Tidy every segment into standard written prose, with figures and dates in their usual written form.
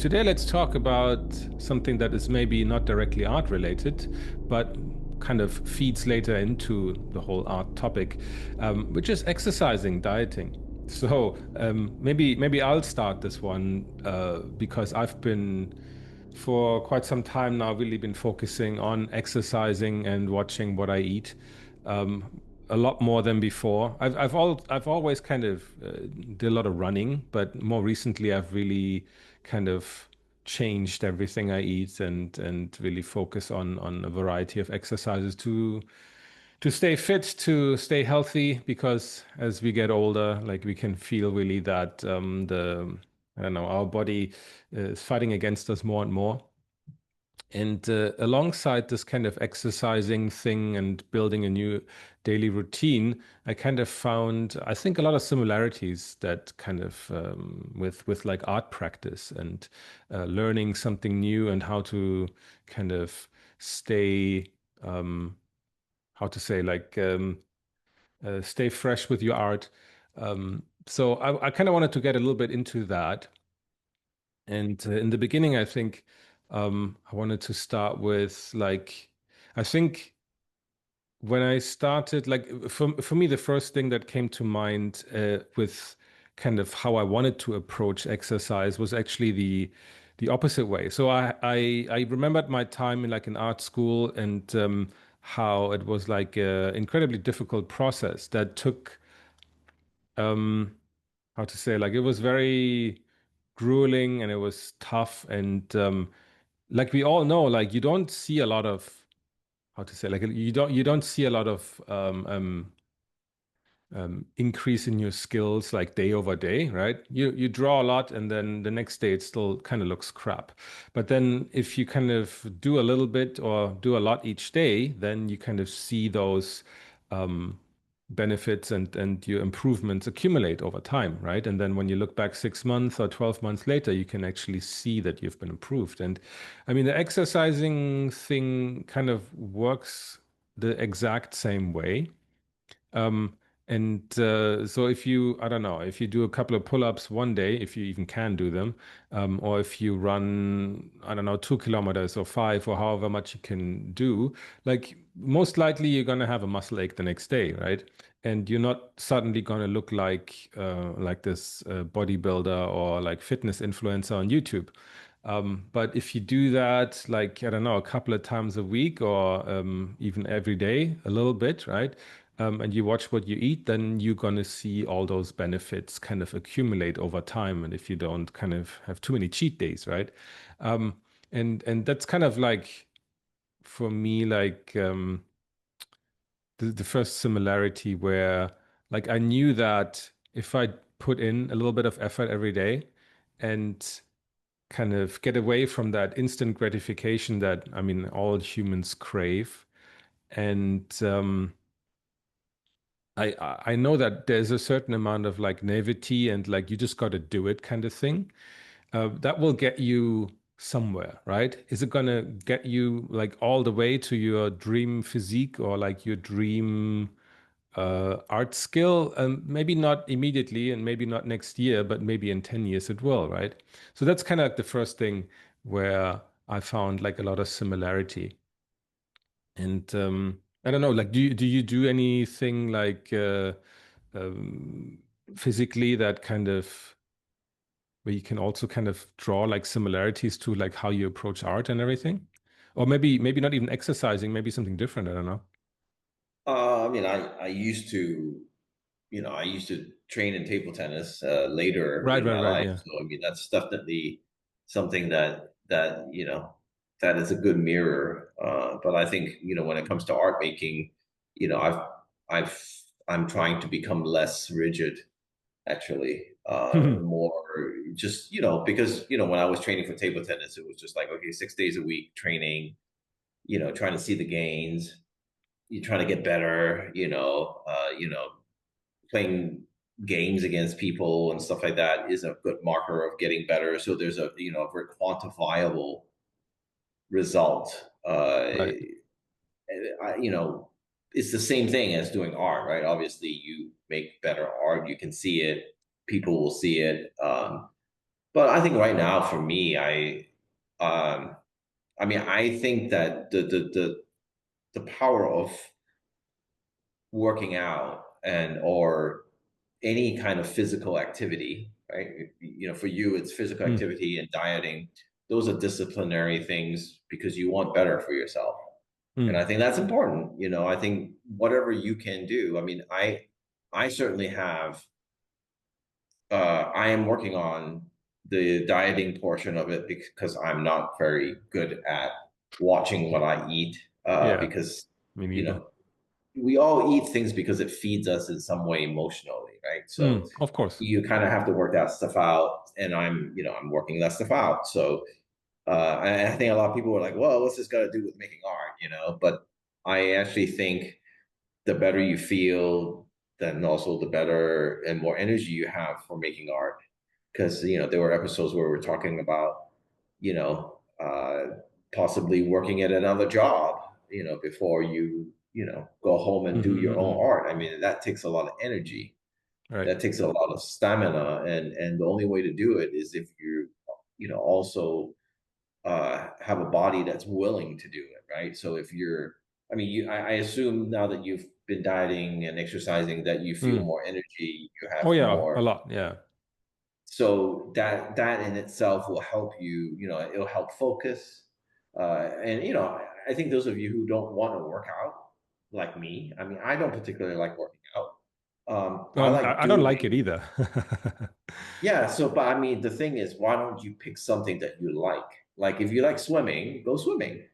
Today let's talk about something that is maybe not directly art related, but kind of feeds later into the whole art topic, which is exercising, dieting. So maybe I'll start this one because I've been for quite some time now really been focusing on exercising and watching what I eat. A lot more than before. I've always kind of did a lot of running, but more recently I've really kind of changed everything I eat and really focus on a variety of exercises to stay fit, to stay healthy, because as we get older, like we can feel really that the I don't know, our body is fighting against us more and more. And alongside this kind of exercising thing and building a new daily routine, I kind of found, I think, a lot of similarities that kind of with like art practice and learning something new and how to kind of stay, how to say, stay fresh with your art. So I kind of wanted to get a little bit into that. And in the beginning, I think I wanted to start with I think when I started, like for me, the first thing that came to mind with kind of how I wanted to approach exercise was actually the opposite way. So I remembered my time in like in art school and how it was like an incredibly difficult process that took um, how to say, like it was very grueling and it was tough and like we all know, like you don't see a lot of how to say, like you don't see a lot of increase in your skills like day over day, right? You draw a lot and then the next day it still kind of looks crap. But then if you kind of do a little bit or do a lot each day, then you kind of see those um, benefits and your improvements accumulate over time, right? And then when you look back 6 months or 12 months later, you can actually see that you've been improved. And I mean, the exercising thing kind of works the exact same way. Um, and so if you, I don't know, if you do a couple of pull-ups one day, if you even can do them, or if you run, I don't know, 2 kilometers or five or however much you can do, like most likely you're gonna have a muscle ache the next day, right? And you're not suddenly gonna look like this bodybuilder or like fitness influencer on YouTube. But if you do that, like, I don't know, a couple of times a week or even every day, a little bit, right? And you watch what you eat, then you're going to see all those benefits kind of accumulate over time. And if you don't kind of have too many cheat days, right? Um, and that's kind of like for me, like the first similarity where like I knew that if I put in a little bit of effort every day and kind of get away from that instant gratification that I mean all humans crave and I know that there's a certain amount of like naivety and like you just got to do it kind of thing. That will get you somewhere, right? Is it gonna get you like all the way to your dream physique or like your dream art skill? Maybe not immediately and maybe not next year, but maybe in 10 years it will, right? So that's kind of like the first thing where I found like a lot of similarity. And I don't know, like do you do anything like um, physically that kind of where you can also kind of draw like similarities to like how you approach art and everything? Or maybe not even exercising, maybe something different, I don't know. I used to, I used to train in table tennis later Right, in right, my right, life. yeah. So I mean, that's definitely something that is a good mirror. But I think when it comes to art making, you know, I've I'm trying to become less rigid actually. More just because when I was training for table tennis, it was just like okay, 6 days a week training. Trying to see the gains, you're trying to get better, playing games against people and stuff like that is a good marker of getting better. So there's a very quantifiable result. Right. It's the same thing as doing art, right? Obviously, you make better art, you can see it, people will see it. But I think right now for me, um, I mean, I think that the power of working out and or any kind of physical activity, right? You know, for you, it's physical Mm, activity and dieting. Those are disciplinary things because you want better for yourself. And mm, I think that's important. You know, I think whatever you can do. I mean, I certainly have I am working on the dieting portion of it because I'm not very good at watching what I eat. yeah, Because me you neither. know we all eat things because it feeds us in some way emotionally, right? So Of course. you kind of have to work that stuff out, and I'm working that stuff out. So I think a lot of people are like, well, what's this got to do with making art, you know? But I actually think the better you feel, then also the better and more energy you have for making art. Because there were episodes where we're talking about, you know, possibly working at another job, before you go home and do your own Hmm. art. I mean, that takes a lot of energy. Right. That takes a lot of stamina, and the only way to do it is if also have a body that's willing to do it, right? So if you're, I mean, I assume now that you've been dieting and exercising that you feel Mm. more energy, you Oh have yeah, a more. lot. Yeah. So that in itself will help you. It'll help focus. And I think those of you who don't want to work out, like me, I mean, I don't particularly like working out. I like I don't doing. like it either. Yeah, so but I mean the thing is, why don't you pick something that you like? Like if you like swimming, go swimming.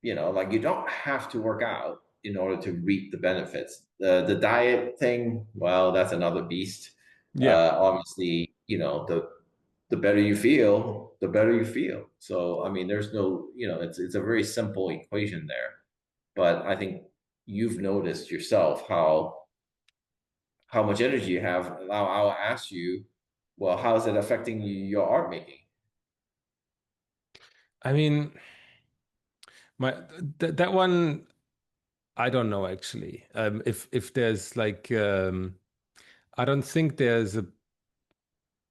Like you don't have to work out in order to reap the benefits. The diet thing, well, that's another beast. Yeah. Obviously, the better you feel, the better you feel. So I mean, there's no, it's a very simple equation there. But I think you've noticed yourself how much energy you have. Now I'll ask you, well, how is it affecting your art making? I mean, my that one I don't know actually. If there's like I don't think there's a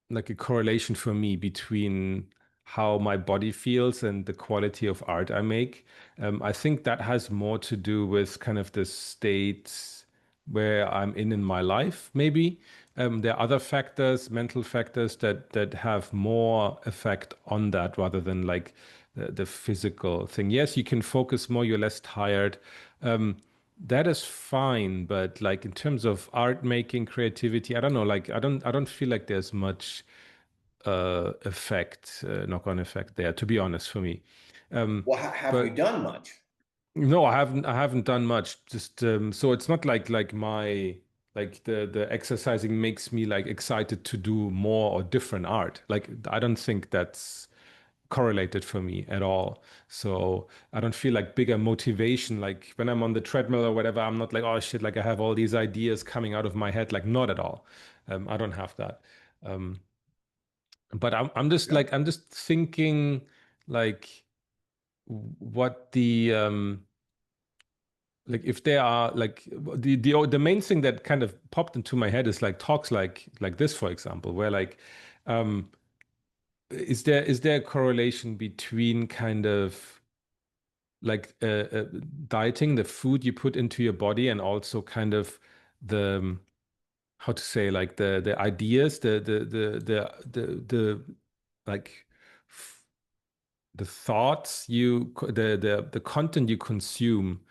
like a correlation for me between how my body feels and the quality of art I make. I think that has more to do with kind of the state where I'm in my life, maybe. There are other factors, mental factors that have more effect on that rather than like the physical thing. Yes, you can focus more, you're less tired. That is fine, but like in terms of art making, creativity, I don't know, like I don't feel like there's much effect, knock-on effect there, to be honest, for me. Um, Well, have you but done much? no, I haven't done much. Just so it's not like my like the exercising makes me like excited to do more or different art. Like I don't think that's correlated for me at all. So I don't feel like bigger motivation. Like when I'm on the treadmill or whatever, I'm not like, oh shit, like I have all these ideas coming out of my head. Like not at all. I don't have that. Um, but I'm just thinking like what the like if there are like the main thing that kind of popped into my head is like talks like this, for example, where like um is there a correlation between kind of like dieting, the food you put into your body, and also kind of the how to say like the ideas, the like f- the thoughts the content you consume,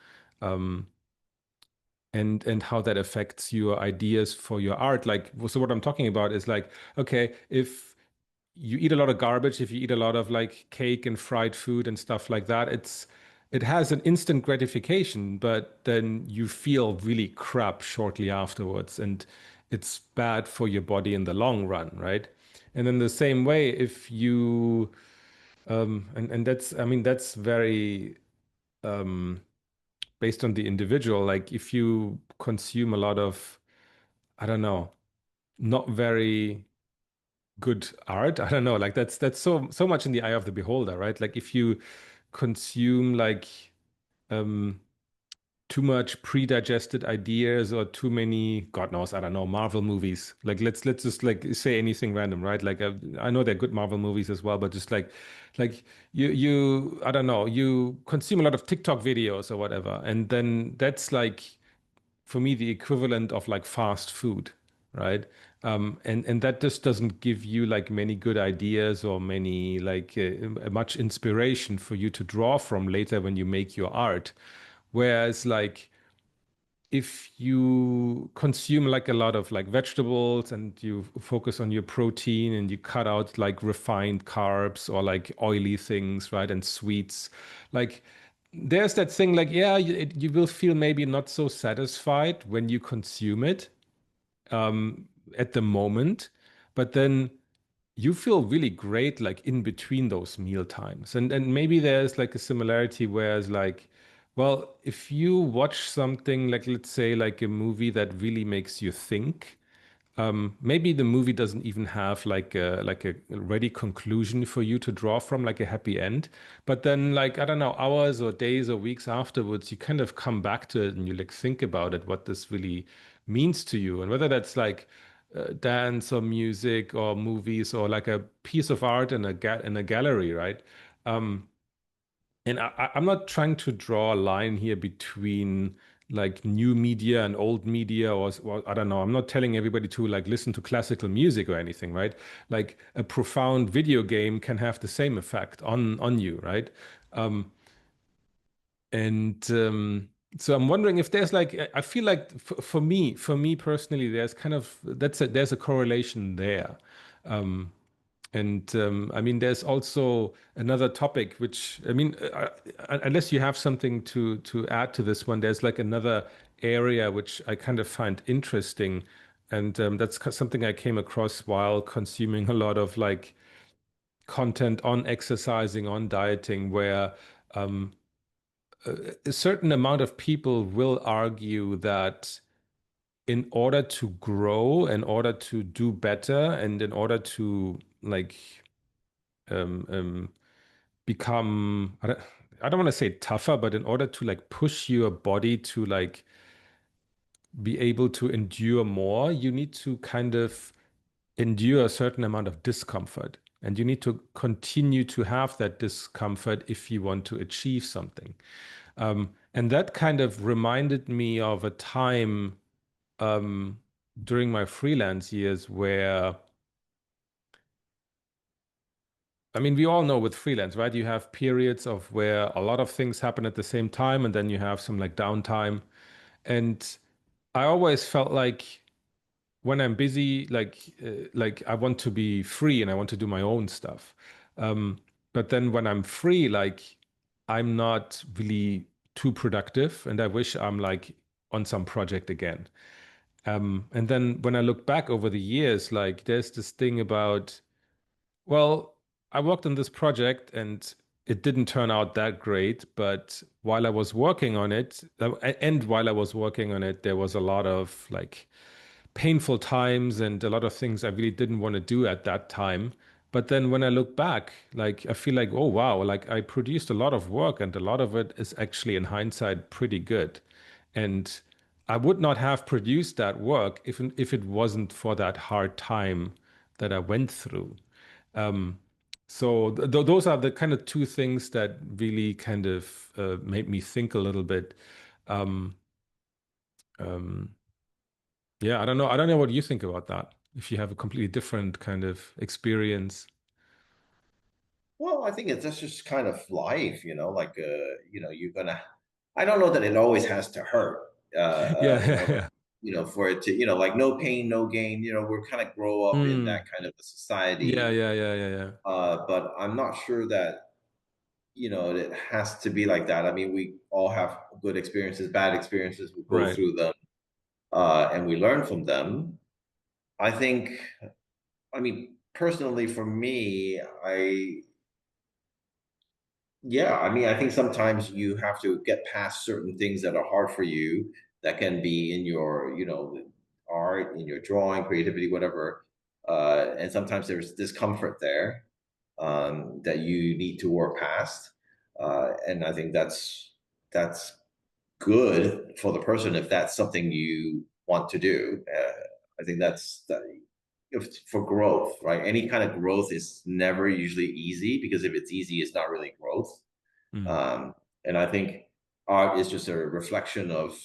um, and how that affects your ideas for your art. Like, so what I'm talking about is like, okay, if you eat a lot of garbage, if you eat a lot of like cake and fried food and stuff like that, it has an instant gratification, but then you feel really crap shortly afterwards, and it's bad for your body in the long run, right? And then the same way, if you and that's I mean that's very um based on the individual. Like if you consume a lot of, I don't know, not very good art, I don't know, like that's so much in the eye of the beholder, right? Like if you consume like um too much pre-digested ideas or too many, God knows, I don't know, Marvel movies. Like let's just like say anything random, right? Like I know they're good Marvel movies as well, but just like you I don't know, you consume a lot of TikTok videos or whatever, and then that's like for me the equivalent of like fast food, right? And that just doesn't give you like many good ideas or many like much inspiration for you to draw from later when you make your art. Whereas like if you consume like a lot of like vegetables and you focus on your protein and you cut out like refined carbs or like oily things, right? And sweets, like there's that thing like, yeah, you will feel maybe not so satisfied when you consume it um, at the moment, but then you feel really great like in between those meal times. And maybe there's like a similarity whereas like, well, if you watch something like let's say like a movie that really makes you think, maybe the movie doesn't even have like a ready conclusion for you to draw from, like a happy end. But then, like I don't know, hours or days or weeks afterwards, you kind of come back to it and you like think about it, what this really means to you, and whether that's like dance or music or movies or like a piece of art in a gallery, right? Um, and I'm not trying to draw a line here between like new media and old media, or I don't know. I'm not telling everybody to like listen to classical music or anything, right? Like a profound video game can have the same effect on you, right? Um, and so I'm wondering if there's like I feel like for me personally, there's kind of there's a correlation there. Um, and I mean, there's also another topic, which I mean, unless you have something to add to this one, there's like another area which I kind of find interesting, and that's something I came across while consuming a lot of like content on exercising, on dieting, where um, a certain amount of people will argue that in order to grow, in order to do better, and in order to like um, um, become I don't want to say tougher, but in order to like push your body to like be able to endure more, you need to kind of endure a certain amount of discomfort. And you need to continue to have that discomfort if you want to achieve something. And that kind of reminded me of a time um, during my freelance years where I mean, we all know with freelance, right? You have periods of where a lot of things happen at the same time, and then you have some like downtime. And I always felt like when I'm busy, like I want to be free and I want to do my own stuff. Um, but then when I'm free, like I'm not really too productive, and I wish I'm like on some project again. And then when I look back over the years, like there's this thing about well, I worked on this project and it didn't turn out that great, but while I was working on it, and while I was working on it, there was a lot of like painful times and a lot of things I really didn't want to do at that time. But then when I look back, like I feel like, oh wow, like I produced a lot of work and a lot of it is actually in hindsight pretty good. And I would not have produced that work if it wasn't for that hard time that I went through. Um, so those are the kind of two things that really kind of made me think a little bit. Um, um, yeah, I don't know. I don't know what you think about that. If you have a completely different kind of experience. Well, I think it's that's just kind of life, like you're gonna. I don't know that it always has to hurt Yeah, in yeah, order, yeah. for it to, like no pain, no gain. We're kind of grow up in that Mm, kind of a yeah, society, yeah, yeah, yeah, yeah. but I'm not sure that it has to be like that. I mean, we all have good experiences, bad experiences. We go Right. through them, and we learn from them. I think. I mean, personally, for me, yeah, I mean, I think sometimes you have to get past certain things that are hard for you that can be in your, art, in your drawing, creativity, whatever. And sometimes there's discomfort there that you need to work past. And I think that's good for the person if that's something you want to do. I think that's that. If for growth, right? Any kind of growth is never usually easy because if it's easy, it's not really growth. Mm, Um, and I think art is just a reflection of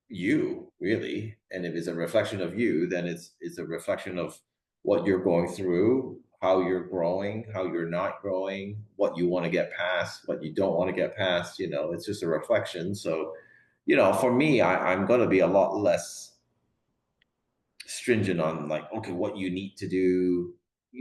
you, really. And if it's a reflection of you, then it's a reflection of what you're going through, how you're growing, how you're not growing, what you want to get past, what you don't want to get past. It's just a reflection. So, for me, I'm going to be a lot less stringent on like, okay, what you need to do,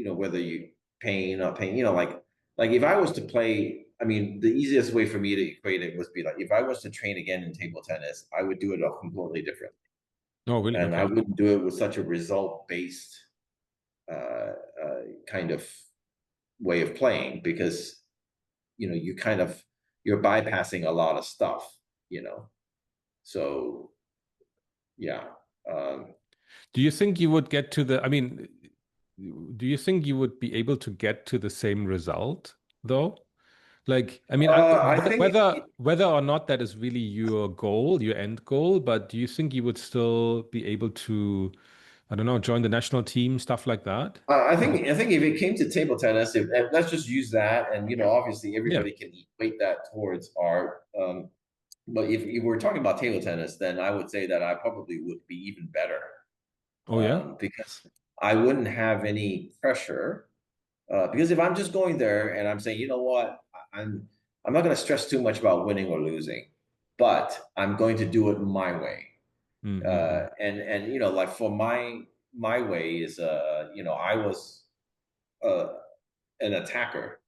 whether you paying, not paying, like if I was to play, I mean, the easiest way for me to equate it would be like if I was to train again in table tennis, I would do it a completely different. oh, really? And I Okay. wouldn't do it with such a result based kind of way of playing because you kind of you're bypassing a lot of stuff, you know. So yeah. Um, Do you think you would get to the, I mean, do you think you would be able to get to the same result though? Like, I mean, I think whether or not that is really your goal, your end goal, but do you think you would still be able to, I don't know, join the national team, stuff like that? I think if it came to table tennis, and let's just use that, and obviously Yeah. everybody can equate that towards art. But if we're talking about table tennis, then I would say that I probably would be even better Oh yeah. because I wouldn't have any pressure. Because if I'm just going there and I'm saying, you know what, I'm not going to stress too much about winning or losing, but I'm going to do it my way. Mm-mm. And like for my way is I was uh, an attacker,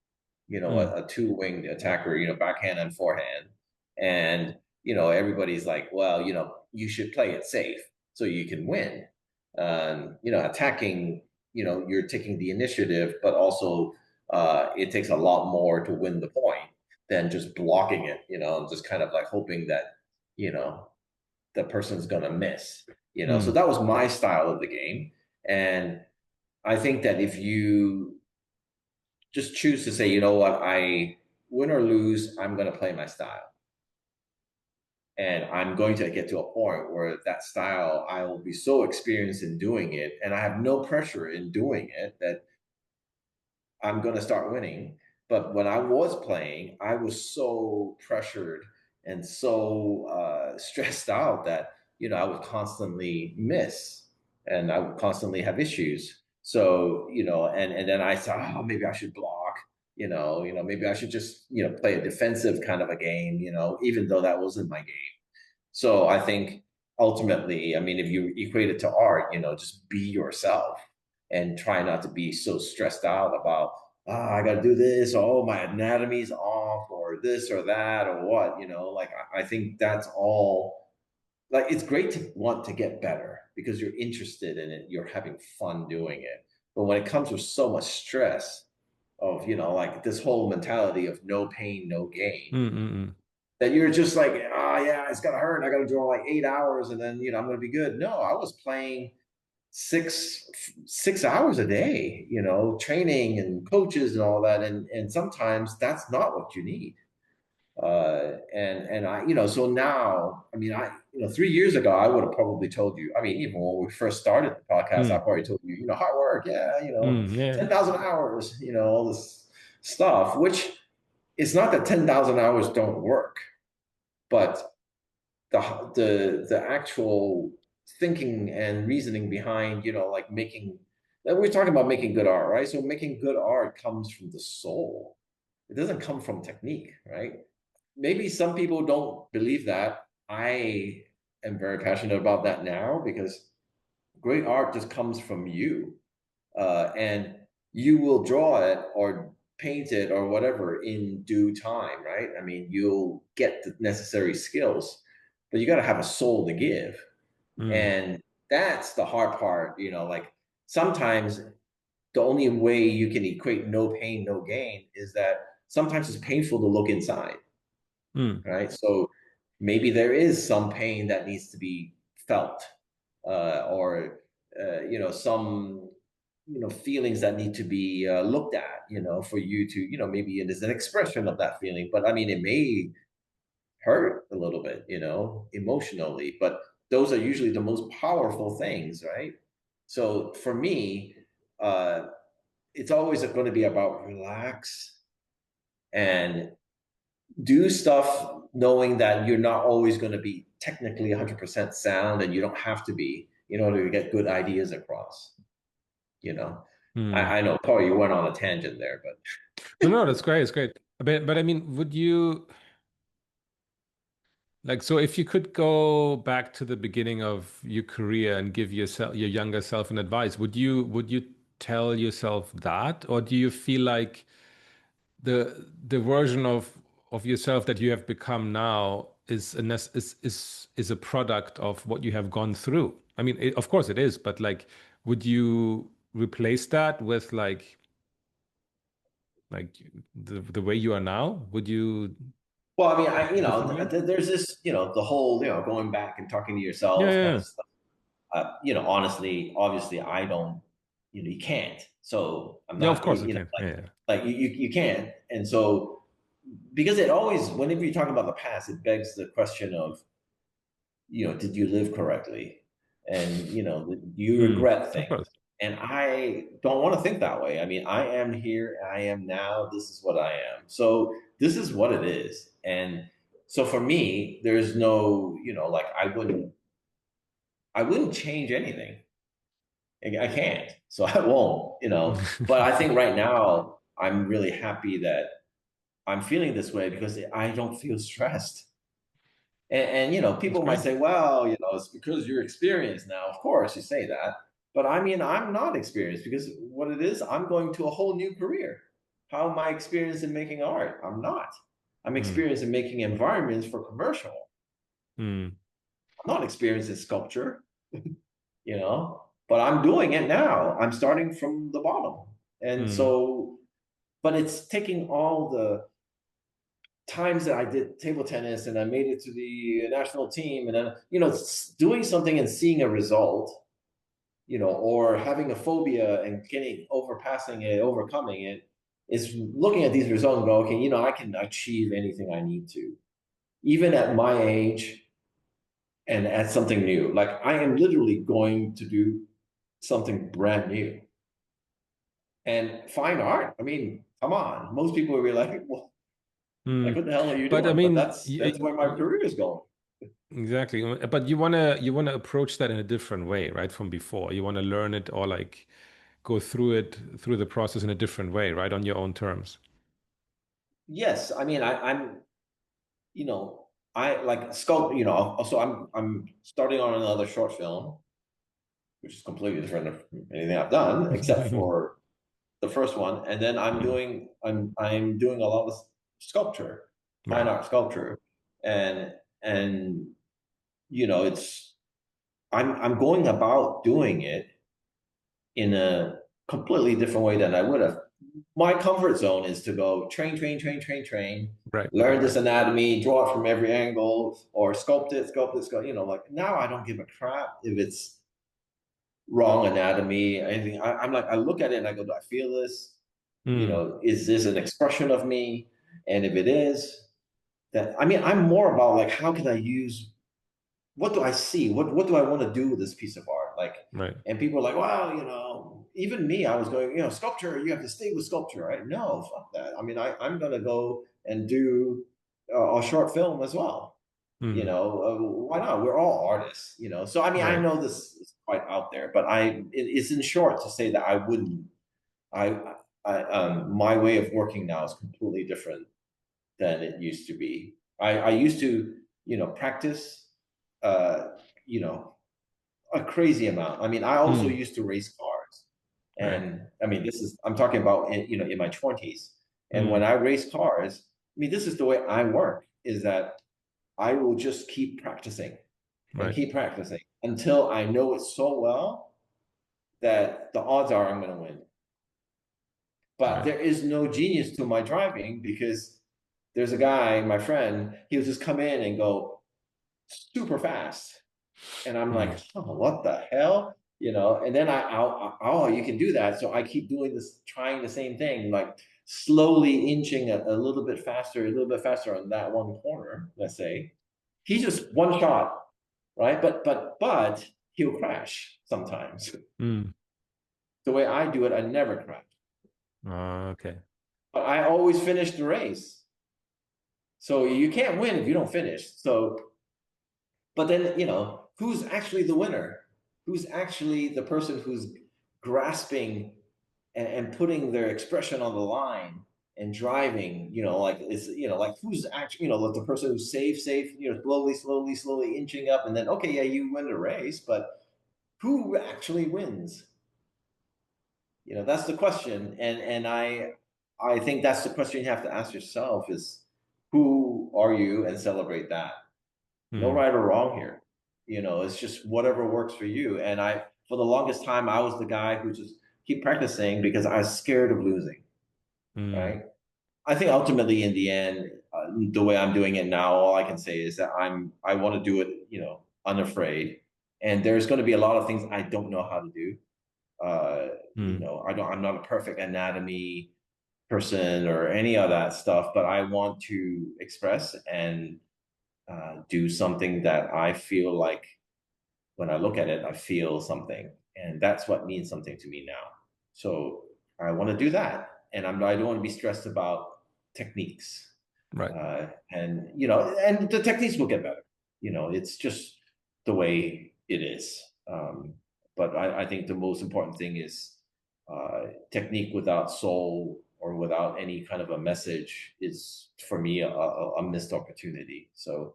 Mm, a two-winged attacker, backhand and forehand. And, everybody's like, well, you should play it safe so you can win. Attacking, you're taking the initiative, but also it takes a lot more to win the point than just blocking it, and just kind of like hoping that, you know, the person's going to miss, So mm. that was my style of the game. And I think that if you just choose to say, you know what, I win or lose, I'm going to play my style. And I'm going to get to a point where that style, I will be so experienced in doing it, and I have no pressure in doing it that I'm going to start winning. But when I was playing, I was so pressured and so stressed out that I would constantly miss and I would constantly have issues. So and then I thought, oh, maybe I should block. Maybe I should just play a defensive kind of a game. Even though that wasn't my game. So I think ultimately, I mean, if you equate it to art, just be yourself and try not to be so stressed out about, I got to do this, or oh, my anatomy's off, or this or that, or what, like I think that's all. Like it's great to want to get better because you're interested in it, you're having fun doing it. But when it comes with so much stress of, like this whole mentality of no pain, no gain, Mm-mm. that you're just like, oh yeah, it's gonna hurt. I gotta draw like 8 hours and then I'm gonna be good. No, I was playing six hours a day, training and coaches and all that. And sometimes that's not what you need. And I, so now, I mean, 3 years ago, I would have probably told you, I mean, even when we first started the podcast, I Mm, probably told you, hard work, yeah, yeah. 10,000 hours, all this stuff, which it's not that 10,000 hours don't work, but the actual thinking and reasoning behind like making we're talking about making good art, right? So making good art comes from the soul. It doesn't come from technique, right? Maybe some people don't believe that. I am very passionate about that now because great art just comes from you, and you will draw it or paint it or whatever in due time, right? I mean, you'll get the necessary skills, but you got to have a soul to give, Mm, and that's the hard part. Like sometimes the only way you can equate no pain, no gain is that sometimes it's painful to look inside, mm, right? So maybe there is some pain that needs to be felt, or some feelings that need to be looked at, for you to maybe it is an expression of that feeling. But I mean, it may hurt a little bit, emotionally. But those are usually the most powerful things, right? So for me, uh, it's always going to be about relax and do stuff knowing that you're not always going to be technically 100% sound and you don't have to be in order to get good ideas across, you know. Hmm. I know, Paul, you went on a tangent there, but No, no, that's great. It's great. But I mean, would you like, so if you could go back to the beginning of your career and give yourself, your younger self an advice, would you tell yourself that, or do you feel like the version of yourself that you have become now is a product of what you have gone through? I mean, of course it is, but like, would you replace that with like the way you are now? Would you well, I mean, a different way? there's this, the whole, going back and talking to Yeah, yourself kind yeah, of stuff. Honestly, obviously, I don't, you can't. So I'm yeah. Of not, course it can. Yeah, yeah. like you can't. And so, because it always, whenever you're talking about the past, it begs the question of, did you live correctly? And, do you Mm, regret of things? course. And I don't want to think that way. I mean, I am here, I am now, this is what I am. So this is what it is. And so for me, there's no, like I wouldn't change anything. I can't. So I won't, But I think right now I'm really happy that I'm feeling this way because I don't feel stressed. And That's people might great. say, well, it's because you're experienced now. Of course, you say that. But I mean, I'm not experienced because what it is, I'm going to a whole new career. How am I experienced in making art? I'm not. I'm Mm, experienced in making environments for commercial. mm, I'm not experienced in sculpture, but I'm doing it now. I'm starting from the bottom. And mm. so, but it's taking all the times that I did table tennis and I made it to the national team, and then doing something and seeing a result, or having a phobia and getting overpassing it, overcoming it, is looking at these results and go, okay, I can achieve anything I need to, even at my age and at something new. Like I am literally going to do something brand new and fine art. I mean, come on, most people will be like, well, like Mm. what the hell are you But I doing? But mean, that's where my career is going. exactly. But you wanna approach that in a different way, right? From before, you want to learn it or like go through it through the process in a different way, right? On your own terms. Yes, I mean, I'm, you know, I like sculpt, also I'm starting on another short film, which is completely different from anything I've done, except for the first one. And then Mm. I'm doing a lot of sculpture, fine Right, art sculpture. And it's I'm going about doing it in a completely different way than I would have. My comfort zone is to go train, train, train, train, train, right, right, learn this right. anatomy, draw it from every angle, or sculpt it, sculpt it, sculpt. Like now, I don't give a crap if it's wrong anatomy, anything. I'm like, I look at it and I go, do I feel this? Mm. Is this an expression of me? And if it is, then I mean, I'm more about like, how can I use what do I see? What do I want to do with this piece of art? Like, Right. and people are like, well, even me, I was going, sculpture, you have to stay with sculpture, right? No, fuck that. I mean, I'm gonna go and do a short film as well. Mm. Why not? We're all artists, So I mean, I Right. know this is quite out there, but it's in short to say that I wouldn't. My way of working now is completely different than it used to be. I used to, practice, uh, you know, a crazy amount. I mean, I also Mm. used to race cars, Right. and I mean, I'm talking about in my 20s. And when Mm. I race cars, I mean, this is the way I work: is that I will just keep practicing and Right. keep practicing until I know it so well that the odds are I'm going to win. But Right. there is no genius to my driving because there's a guy, my friend, he'll just come in and go super fast. And I'm like, Mm. oh, what the hell? And then oh, you can do that. So I keep doing this, trying the same thing. Like, slowly inching a little bit faster, a little bit faster on that one corner, let's say, he just one shot, right? But he'll crash sometimes. Mm. The way I do it, I never crash. Okay. But I always finish the race. So you can't win if you don't finish. So, but then, who's actually the winner? Who's actually the person who's grasping and putting their expression on the line and driving, like it's, like who's actually, like the person who's safe, slowly inching up. And then, okay, yeah, you win the race, but who actually wins? That's the question. And I think that's the question you have to ask yourself is who are you, and celebrate that. No Mm. right or wrong here. It's just whatever works for you. And for the longest time, I was the guy who just keep practicing because I was scared of losing. Mm. Right. I think ultimately, in the end, the way I'm doing it now, all I can say is that I want to do it, unafraid. And there's going to be a lot of things I don't know how to do. Uh, Mm. I'm not a perfect anatomy person or any of that stuff, but I want to express and do something that I feel like when I look at it, I feel something, and that's what means something to me now. So I want to do that, and I don't want to be stressed about techniques, Right. and the techniques will get better. It's just the way it is. But I think the most important thing is technique without soul or without any kind of a message is for me a missed opportunity. So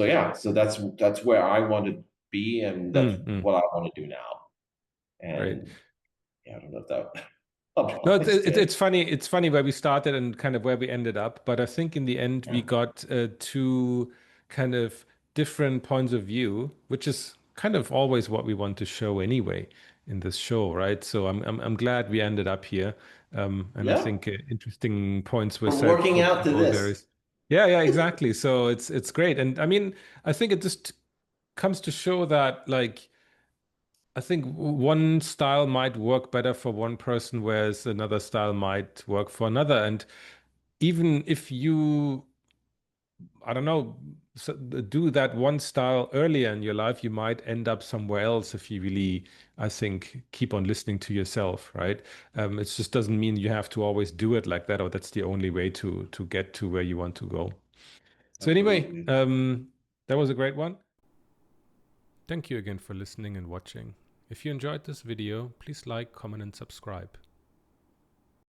yeah, so that's where I want to be, and that's Mm. Mm. what I want to do now. Great. And yeah, I don't know if that No, applies to it. it's funny. It's funny where we started and kind of where we ended up. But I think in the end we Yeah. got two kind of different points of view, which is kind of always what we want to show anyway in this show, right? So I'm glad we ended up here. And I Yeah. think interesting points were From said working from out to both this. areas. Yeah, yeah, exactly. So it's great. And I mean, I think it just comes to show that like I think one style might work better for one person, whereas another style might work for another. And even if you, I don't know, do that one style earlier in your life, you might end up somewhere else if you really, I think, keep on listening to yourself, right? It just doesn't mean you have to always do it like that, or that's the only way to get to where you want to go. So anyway, Absolutely. that was a great one. Thank you again for listening and watching. If you enjoyed this video, please like, comment, and subscribe.